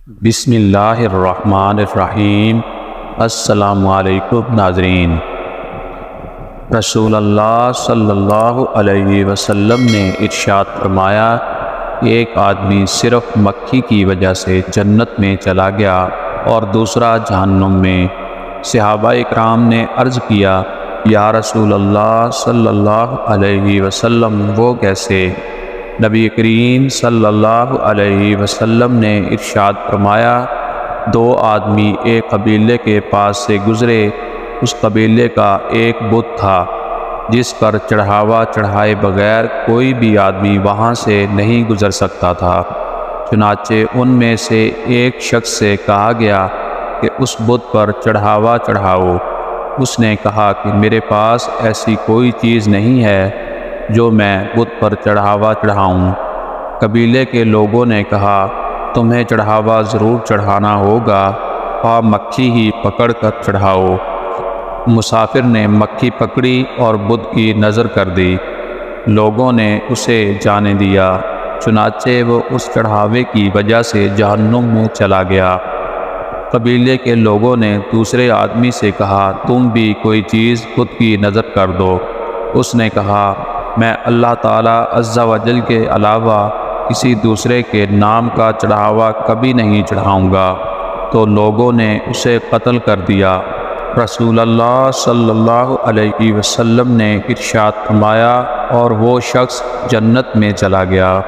بسم اللہ الرحمن الرحیم۔ السلام علیکم ناظرین۔ رسول اللہ صلی اللہ علیہ وسلم نے ارشاد فرمایا، ایک آدمی صرف مکھی کی وجہ سے جنت میں چلا گیا اور دوسرا جہنم میں۔ صحابہ اکرام نے عرض کیا، یا رسول اللہ صلی اللہ علیہ وسلم وہ کیسے؟ نبی کریم صلی اللہ علیہ وسلم نے ارشاد فرمایا، دو آدمی ایک قبیلے کے پاس سے گزرے۔ اس قبیلے کا ایک بت تھا جس پر چڑھاوا چڑھائے بغیر کوئی بھی آدمی وہاں سے نہیں گزر سکتا تھا۔ چنانچہ ان میں سے ایک شخص سے کہا گیا کہ اس بت پر چڑھاوا چڑھاؤ۔ اس نے کہا کہ میرے پاس ایسی کوئی چیز نہیں ہے جو میں بت پر چڑھاوا چڑھاؤں۔ قبیلے کے لوگوں نے کہا، تمہیں چڑھاوا ضرور چڑھانا ہوگا، اور مکھی ہی پکڑ کر چڑھاؤ۔ مسافر نے مکھی پکڑی اور بت کی نظر کر دی۔ لوگوں نے اسے جانے دیا، چنانچہ وہ اس چڑھاوے کی وجہ سے جہنم میں چلا گیا۔ قبیلے کے لوگوں نے دوسرے آدمی سے کہا، تم بھی کوئی چیز بت کی نظر کر دو۔ اس نے کہا، میں اللہ تعالیٰ عز و جل کے علاوہ کسی دوسرے کے نام کا چڑھاوا کبھی نہیں چڑھاؤں گا۔ تو لوگوں نے اسے قتل کر دیا۔ رسول اللہ صلی اللہ علیہ وسلم نے ارشاد فرمایا، اور وہ شخص جنت میں چلا گیا۔